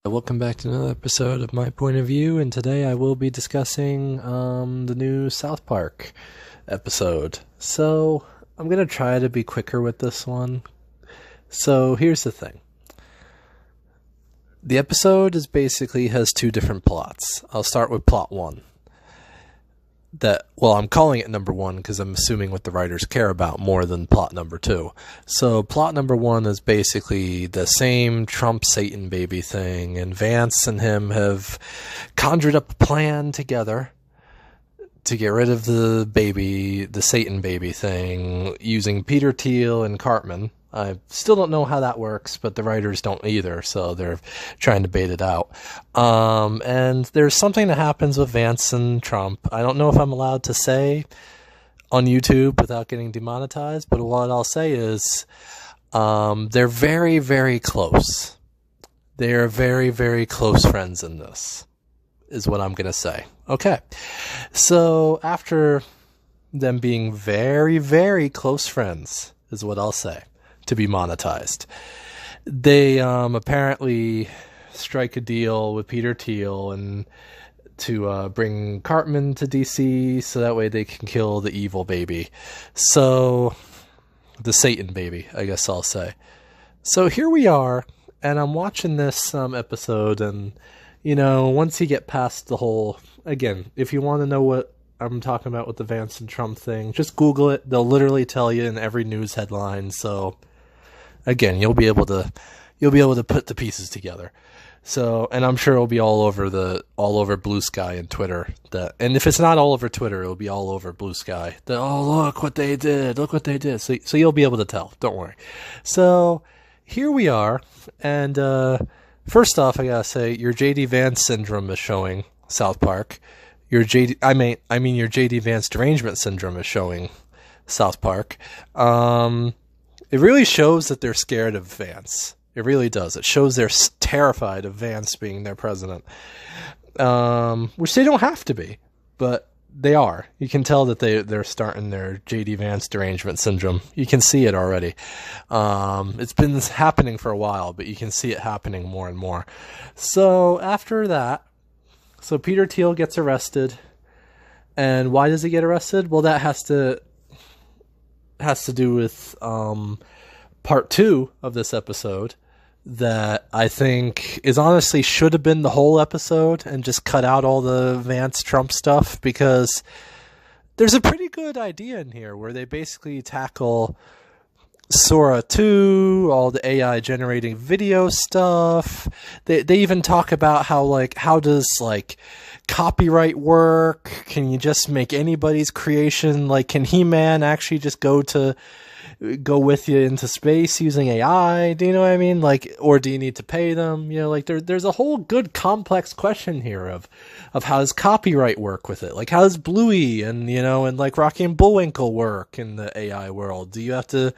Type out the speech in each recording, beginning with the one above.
Welcome back to another episode of My Point of View, and today I will be discussing the new South Park episode. So, I'm going to try to be quicker with this one. So, here's the thing. The episode has two different plots. I'll start with plot one. I'm calling it number one because I'm assuming what the writers care about more than plot number two. So plot number one is basically the same Trump Satan baby thing, and Vance and him have conjured up a plan together to get rid of the Satan baby thing, using Peter Thiel and Cartman. I still don't know how that works, but the writers don't either, so they're trying to bait it out. And there's something that happens with Vance and Trump. I don't know if I'm allowed to say on YouTube without getting demonetized, but what I'll say is they're very, very close. They are very, very close friends in this, is what I'm going to say. Okay, so after them being very, very close friends, is what I'll say, to be monetized, they apparently strike a deal with Peter Thiel and to bring Cartman to DC so that way they can kill the evil baby. So, the Satan baby, I guess I'll say. So here we are, and I'm watching this episode, and, once you get past the whole, again, if you want to know what I'm talking about with the Vance and Trump thing, just Google it. They'll literally tell you in every news headline, so again, you'll be able to put the pieces together. So, and I'm sure it'll be all over Blue Sky and Twitter. And if it's not all over Twitter, it'll be all over Blue Sky. Look what they did. Look what they did. So you'll be able to tell. Don't worry. So here we are. And first off, I gotta say, your JD Vance syndrome is showing, South Park. Your JD Vance derangement syndrome is showing, South Park. It really shows that they're scared of Vance. It really does. It shows they're terrified of Vance being their president. Which they don't have to be, but they are. You can tell that they're starting their JD Vance derangement syndrome. You can see it already. It's been happening for a while, but you can see it happening more and more. So after that, Peter Thiel gets arrested. And why does he get arrested? Well, that has to do with part two of this episode that I think is honestly should have been the whole episode and just cut out all the Vance Trump stuff, because there's a pretty good idea in here where they basically tackle Sora 2, all the AI generating video stuff. They even talk about how does copyright work? Can you just make anybody's creation? Can He-Man actually just go with you into space using AI? Do you know what I mean? Or do you need to pay them? There's a whole good complex question here of how does copyright work with it? How does Bluey and Rocky and Bullwinkle work in the AI world? Do you have to,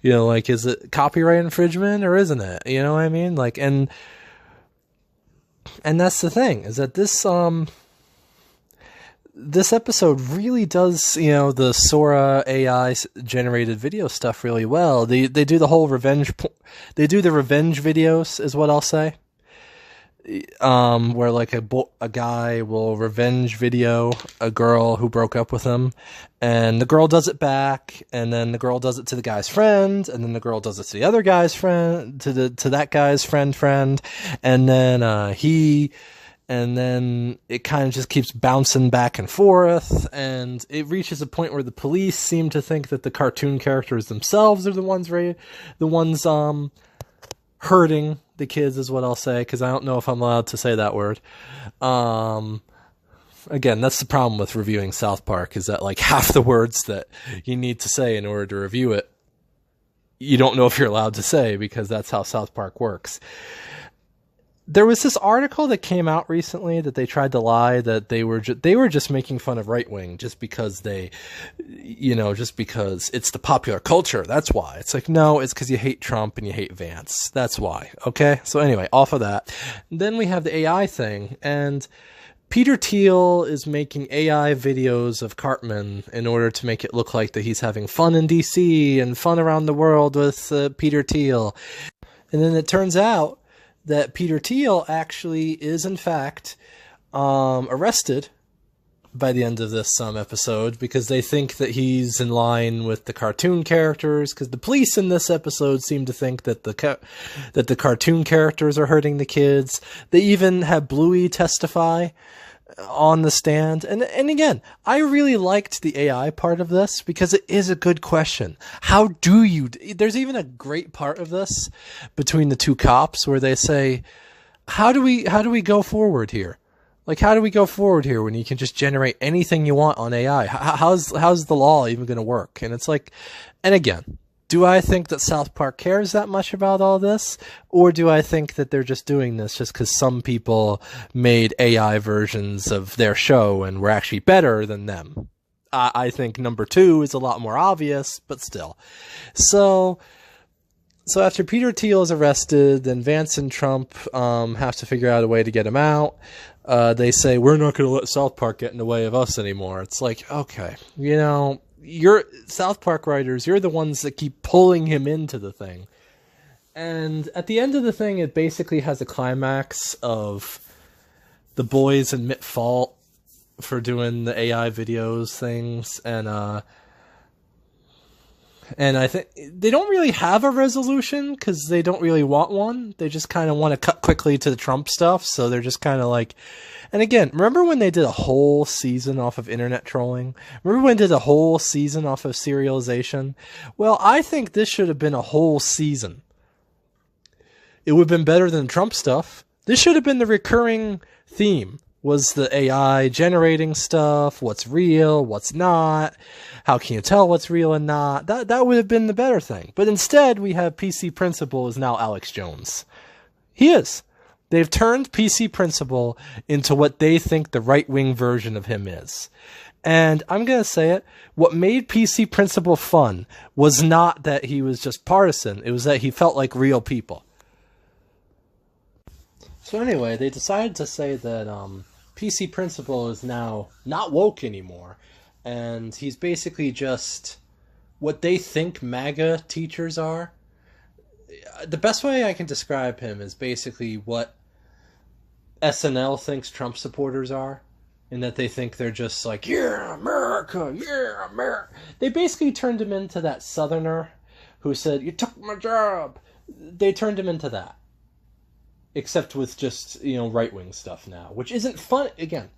is it copyright infringement or isn't it? You know what I mean? And that's the thing, is that this episode really does, the Sora AI generated video stuff really well. They do the whole they do the revenge videos, is what I'll say. Where a guy will revenge video a girl who broke up with him, and the girl does it back, and then the girl does it to the guy's friend, and then the girl does it to the other guy's friend, to that guy's friend, and then and then it kind of just keeps bouncing back and forth, and it reaches a point where the police seem to think that the cartoon characters themselves are the ones hurting the kids, is what I'll say, because I don't know if I'm allowed to say that word. Again, that's the problem with reviewing South Park, is that half the words that you need to say in order to review it, you don't know if you're allowed to say, because that's how South Park works. There was this article that came out recently that they tried to lie that they were just making fun of right wing just because just because it's the popular culture. That's why. It's no, it's because you hate Trump and you hate Vance. That's why. Okay. So anyway, off of that, then we have the AI thing, and Peter Thiel is making AI videos of Cartman in order to make it look like that he's having fun in DC and fun around the world with Peter Thiel. And then it turns out that Peter Thiel actually is, in fact, arrested by the end of this episode, because they think that he's in line with the cartoon characters, because the police in this episode seem to think that the cartoon characters are hurting the kids. They even have Bluey testify on the stand. And again, I really liked the AI part of this, because it is a good question. How do you... There's even a great part of this between the two cops where they say, how do we go forward here? Like, how do we go forward here when you can just generate anything you want on AI? How's the law even going to work? And it's like, and again, do I think that South Park cares that much about all this? Or do I think that they're just doing this just because some people made AI versions of their show and were actually better than them? I think number 2 is a lot more obvious, but still. So after Peter Thiel is arrested, then Vance and Trump have to figure out a way to get him out. They say, we're not going to let South Park get in the way of us anymore. It's like, okay, you know, you're South Park writers, you're the ones that keep pulling him into the thing. And at the end of the thing, it basically has a climax of the boys admit fault for doing the AI videos things, and I think they don't really have a resolution because they don't really want one. They just kind of want to cut quickly to the Trump stuff. So they're just kind of like, and again, remember when they did a whole season off of internet trolling? Remember when they did a whole season off of serialization? Well, I think this should have been a whole season. It would have been better than Trump stuff. This should have been the recurring theme. Was the AI generating stuff? What's real? What's not? How can you tell what's real and not? That would have been the better thing. But instead, we have PC Principal is now Alex Jones. He is. They've turned PC Principal into what they think the right-wing version of him is. And I'm going to say it, what made PC Principal fun was not that he was just partisan. It was that he felt like real people. So anyway, they decided to say that PC Principal is now not woke anymore, and he's basically just what they think MAGA teachers are. The best way I can describe him is basically what SNL thinks Trump supporters are, in that they think they're just like, yeah, America, yeah, America. They basically turned him into that Southerner who said, you took my job. They turned him into that. Except with just, you know, right-wing stuff now, which isn't fun. Again,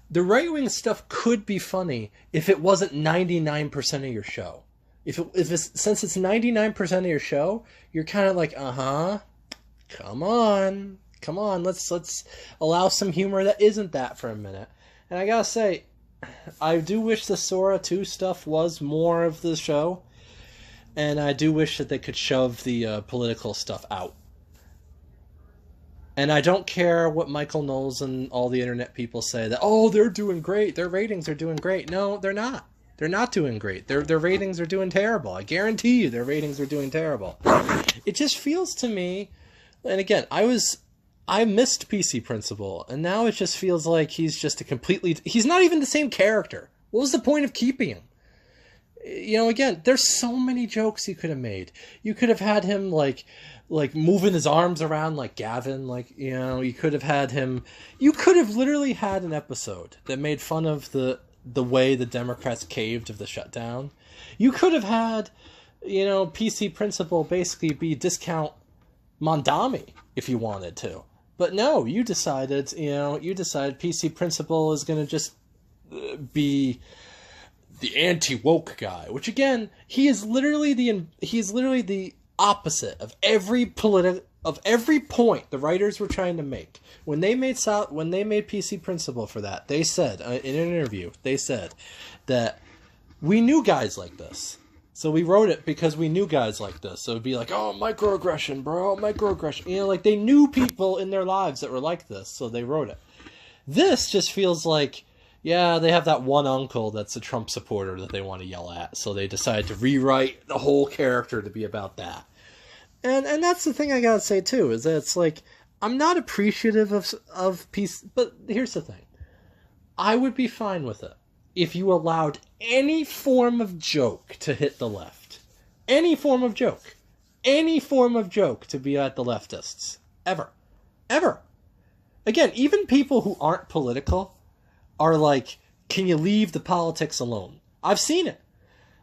the right-wing stuff could be funny if it wasn't 99% of your show. Since it's 99% of your show, you're kind of like, come on, let's allow some humor that isn't that for a minute. And I gotta say, I do wish the Sora 2 stuff was more of the show, and I do wish that they could shove the political stuff out. And I don't care what Michael Knowles and all the internet people say that, oh, they're doing great. Their ratings are doing great. No, they're not. They're not doing great. Their ratings are doing terrible. I guarantee you their ratings are doing terrible. It just feels to me, and again, I missed PC Principal, and now it just feels like he's just he's not even the same character. What was the point of keeping him? You know, again, there's so many jokes you could have made. You could have had him like moving his arms around like Gavin, like, you know, you could have literally had an episode that made fun of the way the Democrats caved of the shutdown. You could have had, you know, PC Principal basically be discount Mondami if you wanted to. But no, you decided PC Principal is going to just be the anti-woke guy, which again, he is literally the opposite of every point the writers were trying to make. When they made PC Principal for that, they said in an interview, they said that we knew guys like this. So we wrote it because we knew guys like this. So it'd be like, oh, microaggression, bro, microaggression. You know, like they knew people in their lives that were like this, so they wrote it. This just feels like, yeah, they have that one uncle that's a Trump supporter that they want to yell at, so they decided to rewrite the whole character to be about that. And that's the thing I gotta say too, is that it's like, I'm not appreciative of peace, but here's the thing. I would be fine with it if you allowed any form of joke to hit the left. Any form of joke. Any form of joke to be at the leftists. ever. Ever. Again, even people who aren't political are like, can you leave the politics alone? I've seen it.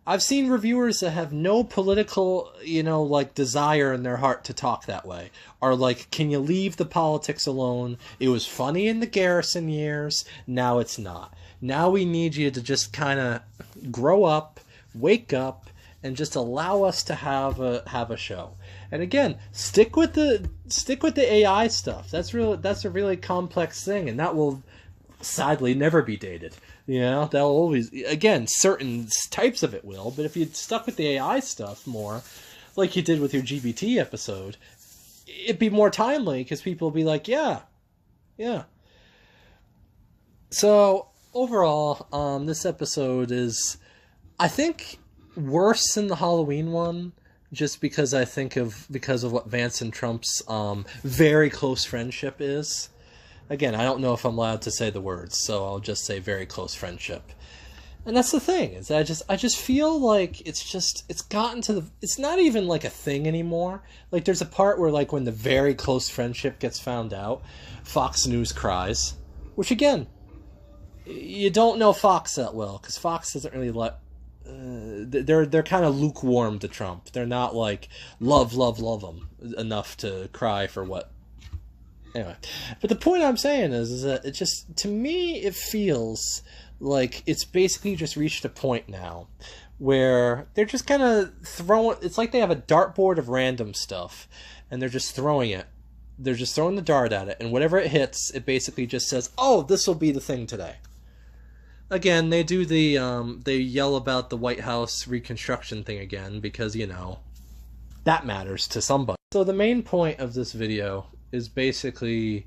I've seen reviewers that have no political, like desire in their heart to talk that way are like, can you leave the politics alone? It was funny in the Garrison years. Now it's not. Now we need you to just kind of grow up, wake up, and just allow us to have a show. And again, stick with the AI stuff. That's a really complex thing, and that will sadly never be dated. They'll always, again, certain types of it will, but if you stuck with the AI stuff more, like you did with your GBT episode, it'd be more timely because people will be like, yeah. So overall, this episode is, I think, worse than the Halloween one, just because of what Vance and Trump's very close friendship is. Again, I don't know if I'm allowed to say the words, so I'll just say very close friendship. And that's the thing, is I just feel like it's gotten to it's not even like a thing anymore. Like there's a part where like when the very close friendship gets found out, Fox News cries, which again, you don't know Fox that well, because Fox doesn't really let they're kind of lukewarm to Trump. They're not like love him enough to cry for what. Anyway, but the point I'm saying is that it just, to me, it feels like it's basically just reached a point now where they're just kind of throwing, it's like they have a dartboard of random stuff and they're just throwing it. They're just throwing the dart at it, and whatever it hits, it basically just says, oh, this will be the thing today. Again, they do they yell about the White House reconstruction thing again because, that matters to somebody. So the main point of this video is basically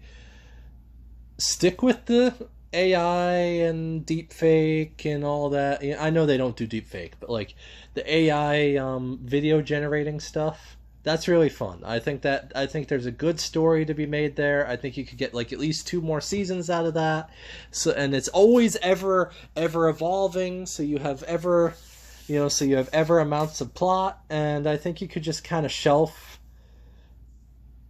stick with the AI and deepfake and all that. I know they don't do deepfake, but like the AI video generating stuff, that's really fun. I think there's a good story to be made there. I think you could get like at least 2 more seasons out of that. So, and it's always ever evolving. So you have ever amounts of plot, and I think you could just kind of shelf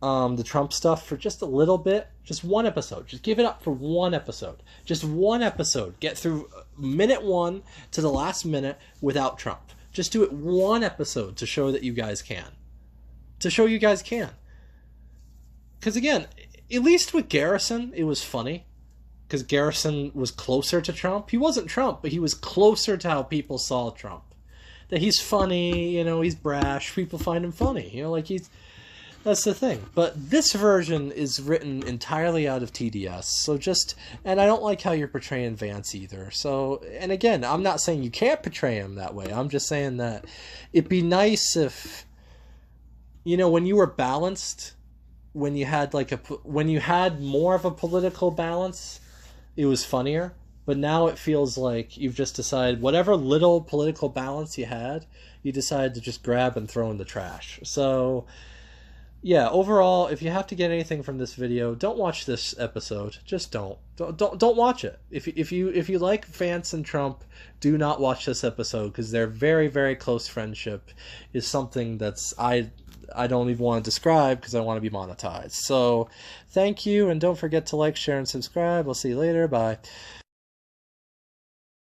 the Trump stuff for just a little bit. Just one episode. Just give it up for one episode. Just one episode. Get through minute 1 to the last minute without Trump. Just do it one episode to show that you guys can. Because again, at least with Garrison, it was funny. Because Garrison was closer to Trump. He wasn't Trump, but he was closer to how people saw Trump. That he's funny, he's brash. People find him funny. That's the thing. But this version is written entirely out of TDS. And I don't like how you're portraying Vance either. So, and again, I'm not saying you can't portray him that way. I'm just saying that it'd be nice if, when you were balanced, when you had more of a political balance, it was funnier. But now it feels like you've just decided whatever little political balance you had, you decided to just grab and throw in the trash. So, yeah, overall, if you have to get anything from this video, don't watch this episode. Just don't watch it. If you like Vance and Trump, do not watch this episode, because their very, very close friendship is something that's I don't even want to describe because I want to be monetized. So, thank you, and don't forget to like, share, and subscribe. I'll see you later. Bye.